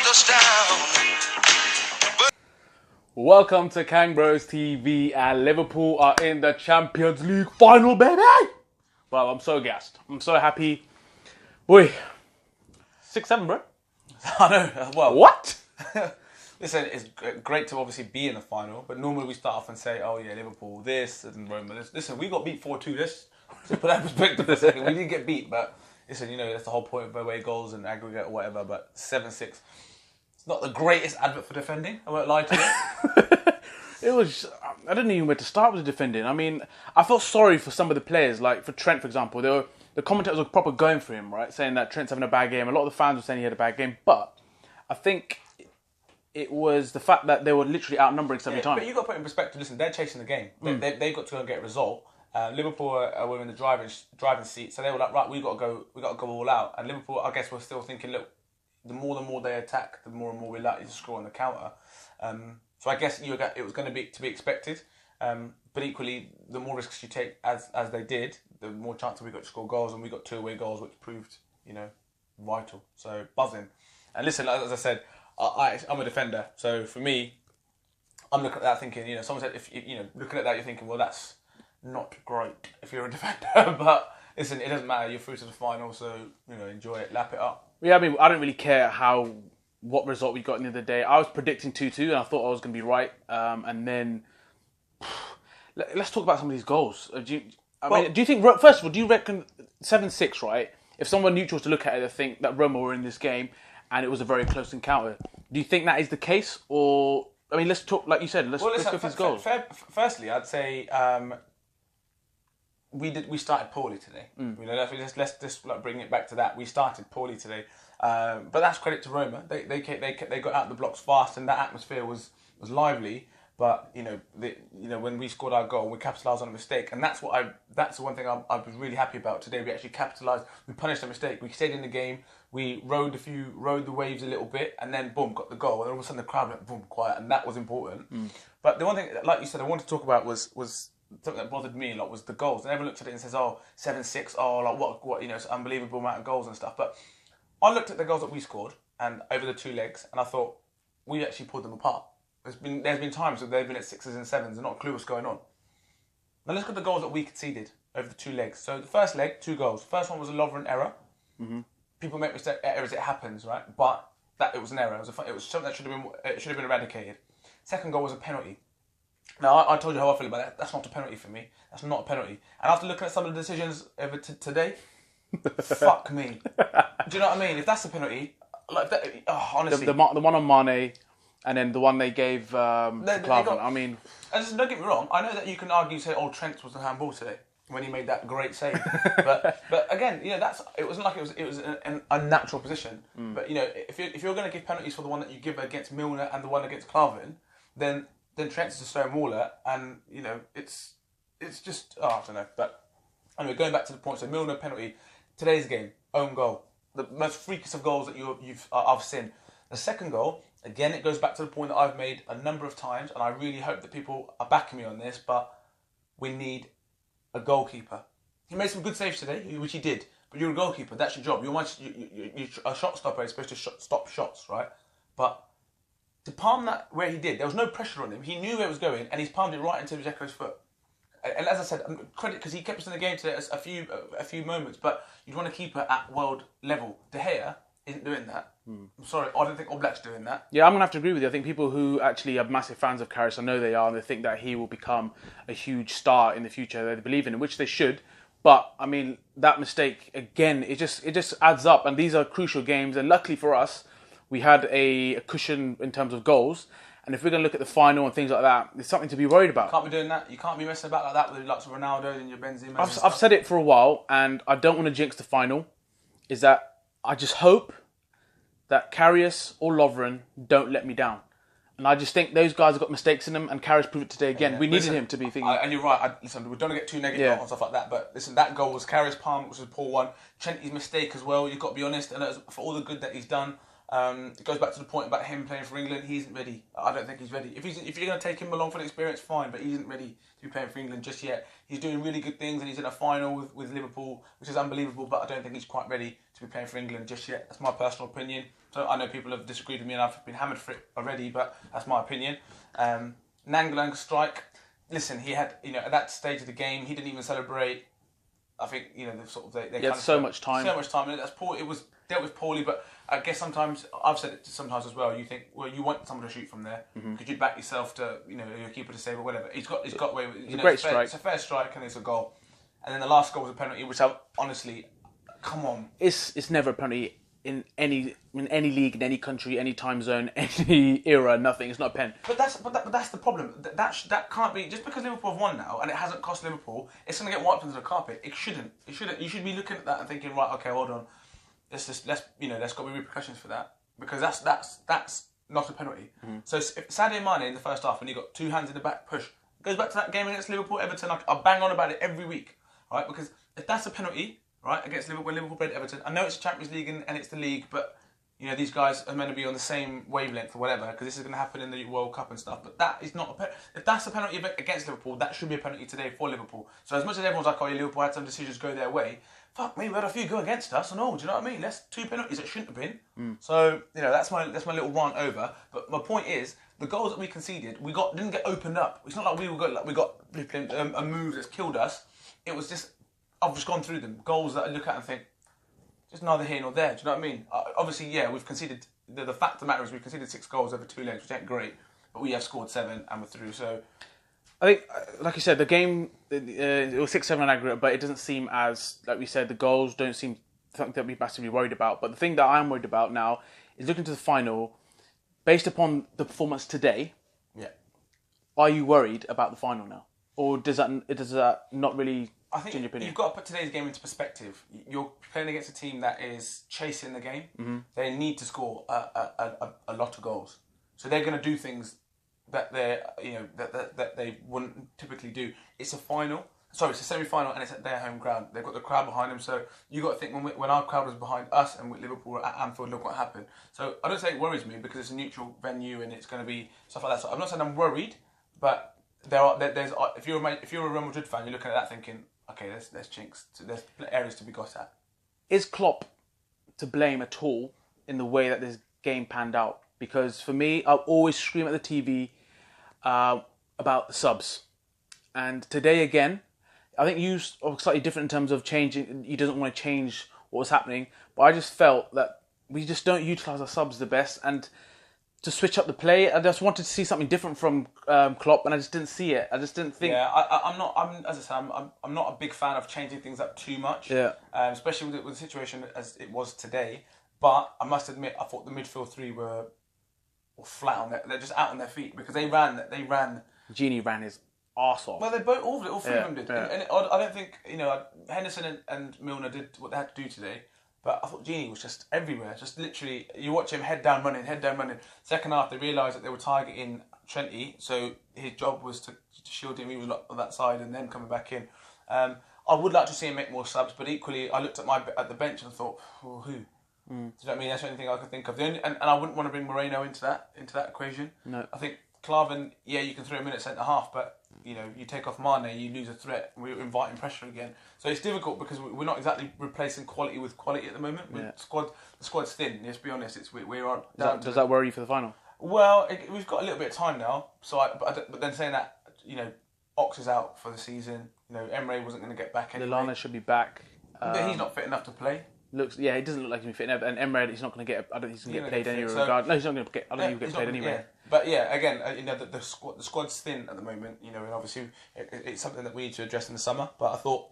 us down. Welcome to KangBrosTV, and Liverpool are in the Champions League final, baby! Well, I'm so gassed. I'm so happy. Boy, 6-7, bro. I know. Well, What? listen, it's great to obviously be in the final, but normally we start off and say, oh yeah, Liverpool this and Roma this. Listen, we got beat 4-2. Let's put that in perspective for a second. We didn't get beat, but listen, you know, that's the whole point of away goals and aggregate or whatever, but 7-6. It's not the greatest advert for defending, I won't lie to you. It was... I didn't even know where to start with the defending. I mean, I felt sorry for some of the players, like for Trent, for example. The commentators were proper going for him, right? Saying that Trent's having a bad game. A lot of the fans were saying he had a bad game, but I think it was the fact that they were literally outnumbering 70 times. But you've got to put it in perspective. Listen, they're chasing the game. They've got to go and get a result. Liverpool were in the driving seat, so they were like, right, we got to go all out. And Liverpool, I guess, were still thinking, look, the more they attack, the more and more we're likely to score on the counter. So I guess it was going to be expected. But equally, the more risks you take, as they did, the more chance we got to score goals, and we got 2 away goals, which proved, vital. So buzzing. And listen, as I said, I'm a defender. So for me, I'm looking at that thinking, someone said, if looking at that, you're thinking, well, that's not great if you're a defender. But listen, it doesn't matter. You're through to the final, so enjoy it, lap it up. Yeah, I mean, I don't really care what result we got in the other day. I was predicting 2-2, and I thought I was going to be right. And then let's talk about some of these goals. Do you think? First of all, do you reckon 7-6? Right? If someone neutral was to look at it, they think that Roma were in this game, and it was a very close encounter. Do you think that is the case, or I mean, let's talk like you said. Let's go for these goals. Firstly, I'd say we started poorly today. Let's just bring it back to that. We started poorly today, but that's credit to Roma. They got out the blocks fast, and that atmosphere was lively. But when we scored our goal, we capitalised on a mistake, and that's the one thing I was really happy about today. We actually capitalised. We punished a mistake. We stayed in the game. We rode the waves a little bit, and then boom, got the goal. And all of a sudden, the crowd went boom, quiet, and that was important. But the one thing, like you said, I wanted to talk about was something that bothered me a lot was the goals. And everyone looks at it and says, "Oh, 7-6. Oh, like what? It's an unbelievable amount of goals and stuff." But I looked at the goals that we scored and over the 2 legs, and I thought we actually pulled them apart. There's been times where they've been at 6s and 7s and not a clue what's going on. Now let's look at the goals that we conceded over the 2 legs. So the first leg, 2 goals. First one was a Lovren error. Mm-hmm. People make mistake errors, it happens, right? But it was an error. It was something that should have been eradicated. Second goal was a penalty. Now I told you how I feel about that. That's not a penalty for me. That's not a penalty. And after looking at some of the decisions over today, fuck me. Do you know what I mean? If that's a penalty, like that, honestly, the one on Mane. And then the one they gave to Klavan. I mean... And don't get me wrong, I know that you can argue, say, Trent was the handball today when he made that great save. but again, it wasn't like it was an unnatural position. But, if you're going to give penalties for the one that you give against Milner and the one against Klavan, then Trent's a stone waller, and, it's just... I don't know. But anyway, going back to the point, so Milner penalty, today's game, own goal. The most freakiest of goals that I've seen. The second goal... Again, it goes back to the point that I've made a number of times, and I really hope that people are backing me on this, but we need a goalkeeper. He made some good saves today, which he did, but you're a goalkeeper, that's your job. You're a shot stopper, is supposed to stop shots, right? But to palm that where he did, there was no pressure on him. He knew where it was going, and he's palmed it right into Dzeko's foot. And as I said, credit, because he kept us in the game today a few moments, but you'd want to keep her at world level. De Gea isn't doing that. I'm sorry, I don't think Oblak's doing that. Yeah, I'm going to have to agree with you. I think people who actually are massive fans of Karius, I know they are, and they think that he will become a huge star in the future. They believe in him, which they should. But, I mean, that mistake, again, it just adds up. And these are crucial games. And luckily for us, we had a cushion in terms of goals. And if we're going to look at the final and things like that, there's something to be worried about. You can't be doing that. You can't be messing about like that with the likes of Ronaldo and your Benzema. I've said it for a while, and I don't want to jinx the final, is that I just hope that Karius or Lovren don't let me down. And I just think those guys have got mistakes in them, and Karius proved it today again. Yeah. We needed him to be thinking. And you're right. Listen, we don't want to get too negative on stuff like that, but listen, that goal was Karius palm, which was a poor one. Trent's mistake as well, you've got to be honest, and for all the good that he's done, It goes back to the point about him playing for England. He isn't ready. I don't think he's ready. If you're going to take him along for the experience, fine, but he isn't ready to be playing for England just yet. He's doing really good things, and he's in a final with Liverpool, which is unbelievable, but I don't think he's quite ready to be playing for England just yet. That's my personal opinion. So I know people have disagreed with me, and I've been hammered for it already, but that's my opinion. Nangolan's strike. Listen, he had, at that stage of the game, he didn't even celebrate. I think, they had so much time. So much time, and that's poor. It was dealt with poorly, but I guess sometimes, I've said it sometimes as well, you think, well, you want someone to shoot from there. Could you back yourself to, your keeper to save or whatever? He's got away with it. It's a great strike. It's a fair strike, and it's a goal. And then the last goal was a penalty, which honestly, come on. It's never a penalty in any league, in any country, any time zone, any era. Nothing. It's not a pen. But that's the problem. That can't be, just because Liverpool have won now and it hasn't cost Liverpool. It's going to get wiped under the carpet. It shouldn't. You should be looking at that and thinking, right, okay, hold on. There's got to be repercussions for that, because that's not a penalty. So if Sadio Mane in the first half, when he got two hands in the back push, goes back to that game against Liverpool, Everton. I bang on about it every week, right? Because if that's a penalty, right, against Liverpool, when Liverpool played Everton, I know it's a Champions League and it's the league, but these guys are meant to be on the same wavelength or whatever, because this is going to happen in the World Cup and stuff. But that is not if that's a penalty against Liverpool, that should be a penalty today for Liverpool. So as much as everyone's like, oh, Liverpool had some decisions go their way, fuck me, we had a few go against us, and do you know what I mean? That's two penalties that shouldn't have been. So that's my little rant over. But my point is, the goals that we conceded, didn't get opened up. It's not like we got a move that's killed us. It was just, I've just gone through them. Goals that I look at and think, just neither here nor there. Do you know what I mean? Obviously, yeah, we've conceded. The fact of the matter is we've conceded 6 goals over 2 legs, which ain't great. But we have scored 7 and we're through. So I think, like you said, the game, it was 6-7 on aggregate, but it doesn't seem as, like we said, the goals don't seem something that we're massively worried about. But the thing that I'm worried about now is looking to the final, based upon the performance today. Yeah. Are you worried about the final now, or does that not really? I think you've got to put today's game into perspective. You're playing against a team that is chasing the game. They need to score a lot of goals, so they're going to do things that they wouldn't typically do. It's a final. Sorry, it's a semi-final, and it's at their home ground. They've got the crowd behind them, so you got to think when our crowd was behind us and with Liverpool at Anfield, look what happened. So I don't say it worries me because it's a neutral venue and it's going to be stuff like that. So I'm not saying I'm worried, but there's if you're a Real Madrid fan, you're looking at that thinking, okay, there's chinks, there's areas to be got at. Is Klopp to blame at all in the way that this game panned out? Because for me, I'll always scream at the TV about the subs. And today again, I think you are slightly different in terms of changing. He doesn't want to change what was happening. But I just felt that we just don't utilise our subs the best. And to switch up the play, I just wanted to see something different from Klopp, and I just didn't see it. I just didn't think. Yeah, I'm not a big fan of changing things up too much. Yeah. Especially with the situation as it was today. But I must admit, I thought the midfield 3 were flat on they're just out on their feet because they ran. Genie ran his arse off. Well, they both, all 3 of them did. Yeah. And I don't think Henderson and Milner did what they had to do today. But I thought Genie was just everywhere. Just literally, you watch him head down running. Second half, they realised that they were targeting Trenty, so his job was to shield him. He was on that side and then coming back in. I would like to see him make more subs, but equally, I looked at the bench and thought, who? Do you know what I mean? That's the only thing I could think of. And I wouldn't want to bring Moreno into that equation. No. I think Klavan, yeah, you can throw him in at centre half, but you take off Mane, you lose a threat. We're inviting pressure again, so it's difficult because we're not exactly replacing quality with quality at the moment. Yeah. The squad's thin. Let's be honest. We're on. Does that worry you for the final? Well, we've got a little bit of time now. So, but then saying that, Ox is out for the season. Emre wasn't going to get back anyway. Lallana should be back. But he's not fit enough to play. It doesn't look like he's fit enough, and Emre, he's not going to get. I don't think he's going to get played anyway. No, he's not going to get. I don't think he'll get played anyway. Yeah. But yeah, again, the squad's thin at the moment. And obviously it's something that we need to address in the summer. But I thought,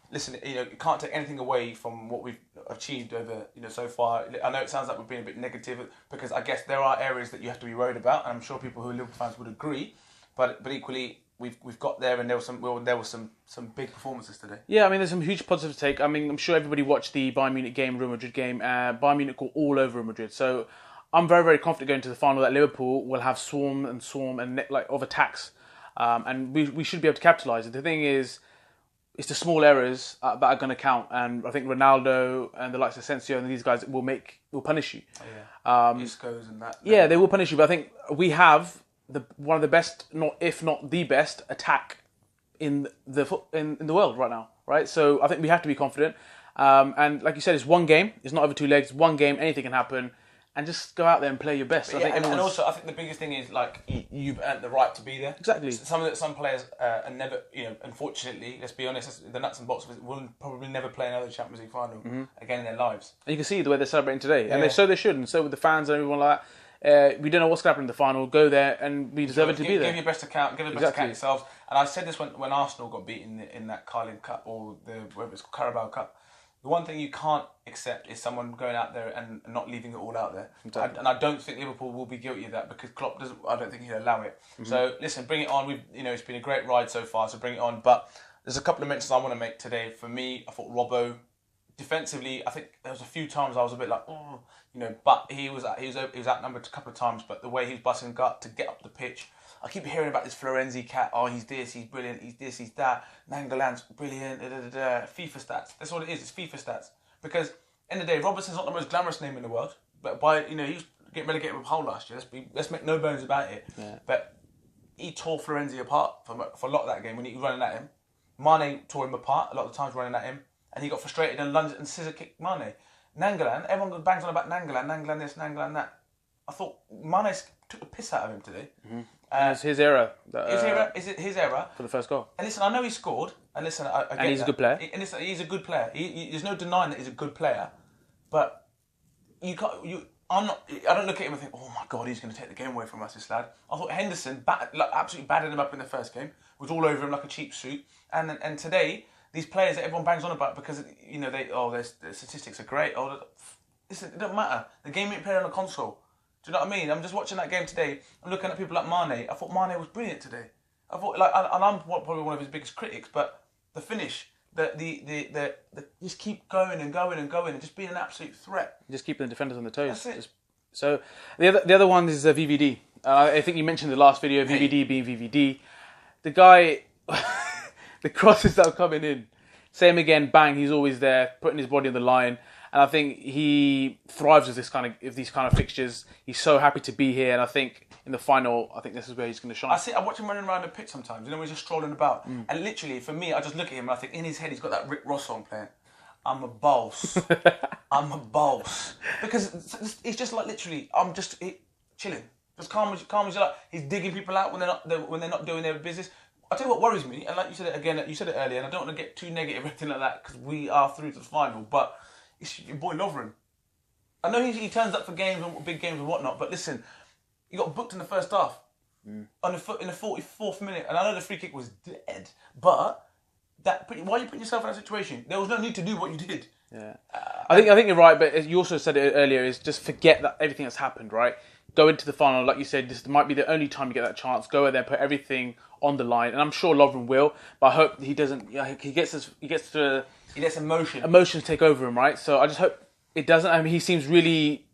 listen, you can't take anything away from what we've achieved over so far. I know it sounds like we're being a bit negative because I guess there are areas that you have to be worried about, and I'm sure people who are Liverpool fans would agree. But equally, we've got there, and there were some big performances today. Yeah, I mean, there's some huge positives to take. I mean, I'm sure everybody watched the Bayern Munich game, Real Madrid game. Bayern Munich got all over Real Madrid, so I'm very, very confident going to the final that Liverpool will have swarm and of attacks, and we should be able to capitalise. The thing is, it's the small errors that are going to count, and I think Ronaldo and the likes of Asensio and these guys will punish you. Isco's and that. Yeah, they will punish you. But I think we have one of the best, if not the best, attack in the world right now. Right, so I think we have to be confident. And like you said, it's one game. It's not over two legs. One game, anything can happen. And just go out there and play your best. And also, I think the biggest thing is like you've earned the right to be there. Exactly. Some players are never, unfortunately, let's be honest, the nuts and bolts of it will probably never play another Champions League final again in their lives. And you can see the way they're celebrating today, and they should, and so with the fans and everyone like that. We don't know what's going to happen in the final. Go there, and we deserve it to be there. Give your best account. Give the best account yourselves. And I said this when Arsenal got beaten in that Carling Cup or whatever it's called, Carabao Cup. The one thing you can't accept is someone going out there and not leaving it all out there. Exactly. And I don't think Liverpool will be guilty of that because Klopp doesn't. I don't think he'll allow it. So listen, bring it on. It's been a great ride so far. So bring it on. But there's a couple of mentions I want to make today. For me, I thought Robbo, defensively, I think there was a few times I was a bit like, but he was outnumbered a couple of times. But the way he's busting gut to get up the pitch. I keep hearing about this Florenzi cat. Oh, he's this, he's brilliant, he's this, he's that. Nangolan's brilliant, FIFA stats. That's what it is, it's FIFA stats. Because, end of the day, Robertson's not the most glamorous name in the world. But he was getting relegated with Hull last year. Let's make no bones about it. Yeah. But he tore Florenzi apart for a lot of that game when he was running at him. Mane tore him apart a lot of the times running at him. And he got frustrated and lunged and scissor kicked Mane. Nangolan, everyone bangs on about Nangolan this, Nangolan that. I thought Mane took the piss out of him today. It's his era. Is it his era? For the first goal. And listen, I know he scored. And listen, I get and he's that. A good player. And listen, he's a good player. There's no denying that he's a good player. But I don't look at him and think, oh my God, he's going to take the game away from us, this lad. I thought Henderson absolutely battered him up in the first game. Was all over him like a cheap suit. And today, these players that everyone bangs on about because their statistics are great. Listen, it don't matter. The game ain't played on a console. Do you know what I mean? I'm just watching that game today. I'm looking at people like Mane. I thought Mane was brilliant today. I thought and I'm probably one of his biggest critics, but the finish, the just keep going and going and going and just being an absolute threat. Just keeping the defenders on the toes. That's it. So the other one is VVD. I think you mentioned the last video, VVD being VVD. The guy, the crosses that are coming in, same again, bang. He's always there, putting his body on the line. And I think he thrives with these kind of fixtures. He's so happy to be here, and I think in the final, I think this is where he's going to shine. I watch him running around the pitch sometimes. When he's just strolling about, and literally for me, I just look at him and I think in his head he's got that Rick Ross song playing. I'm a boss. I'm a boss. Because it's just like literally, I'm just chilling, just calm as you like. He's digging people out when they're not doing their business. I tell you what worries me, and like you said it again, you said it earlier, and I don't want to get too negative or anything like that because we are through to the final, but. It's your boy Lovren. I know he turns up for games and big games and whatnot, but listen, he got booked in the first half in the 44th minute, and I know the free kick was dead, but why are you putting yourself in that situation? There was no need to do what you did. Yeah, I think you're right, but you also said it earlier. Is just forget that everything that's happened, right? Go into the final, like you said. This might be the only time you get that chance. Go in there, put everything on the line, and I'm sure Lovren will. But I hope he doesn't. He gets emotions take over him, right? So I just hope it doesn't. I mean, he seems really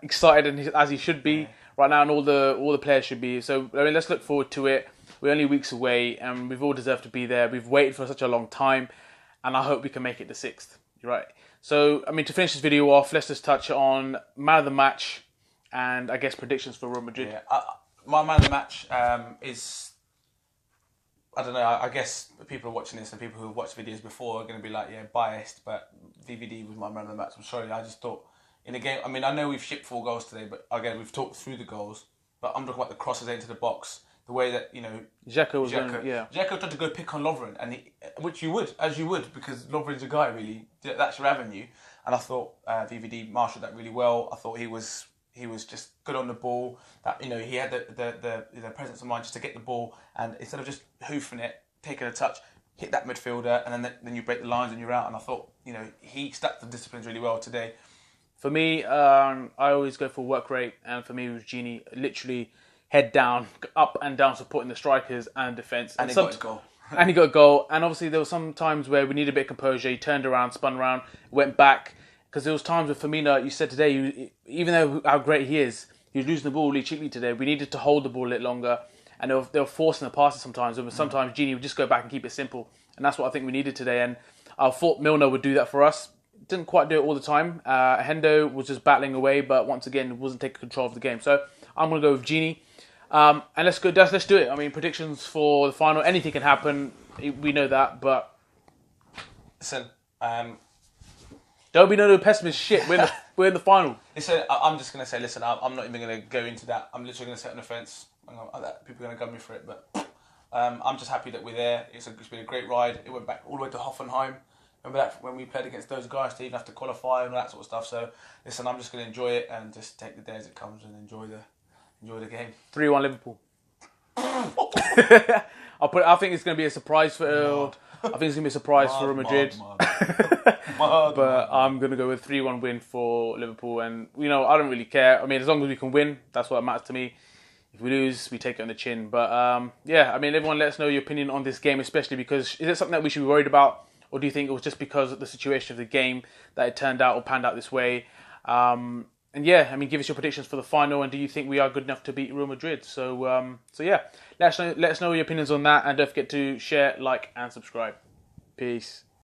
excited and as he should be right now, and all the players should be. So I mean, let's look forward to it. We're only weeks away, and we've all deserved to be there. We've waited for such a long time, and I hope we can make it the 6th. You're right. So I mean, to finish this video off, let's just touch on man of the match and I guess predictions for Real Madrid. Yeah, my man of the match is. I don't know, I guess people are watching this and people who have watched videos before are going to be like, biased, but VVD was my man of the match. I'm sorry, I just thought in a game, I mean, I know we've shipped 4 goals today, but again, we've talked through the goals, but I'm talking about the crosses into the box, the way that, Dzeko tried to go pick on Lovren, and which you would, because Lovren's a guy, really, that's your avenue, and I thought VVD marshalled that really well. I thought he was just good on the ball. That he had the presence of mind just to get the ball, and instead of just hoofing it, taking a touch, hit that midfielder, and then you break the lines and you're out. And I thought he stuck the disciplines really well today. For me, I always go for work rate, and for me it was Gini, literally head down, up and down, supporting the strikers and defence. And he got a goal. And he got a goal. And obviously there were some times where we needed a bit of composure. He turned around, spun around, went back. Because there was times with Firmino, you said today, even though how great he is, he was losing the ball really cheaply today. We needed to hold the ball a little longer. and they were forcing the passes sometimes. And sometimes Gini would just go back and keep it simple, and that's what I think we needed today. And I thought Milner would do that for us. Didn't quite do it all the time. Hendo was just battling away, but once again wasn't taking control of the game. So I'm going to go with Gini. And let's do it. I mean, predictions for the final. Anything can happen. We know that, but listen, don't be no pessimist. Shit, we're in the final. Listen, I'm just going to say, listen, I'm not even going to go into that. I'm literally going to sit on the fence. People are going to gun me for it, but I'm just happy that we're there. It's been a great ride. It went back all the way to Hoffenheim. Remember that when we played against those guys to even have to qualify and all that sort of stuff. So listen, I'm just going to enjoy it and just take the day as it comes and enjoy the game. 3-1 Liverpool. I think it's going to be a surprise for. I think it's going to be a surprise for Real Madrid. But I'm going to go with 3-1 win for Liverpool, and I don't really care. I mean, as long as we can win, that's what matters to me. If we lose, we take it on the chin. But I mean, everyone, let us know your opinion on this game, especially because is it something that we should be worried about? Or do you think it was just because of the situation of the game that it turned out or panned out this way? And I mean, give us your predictions for the final. And do you think we are good enough to beat Real Madrid? So let us know your opinions on that. And don't forget to share, like, and subscribe. Peace.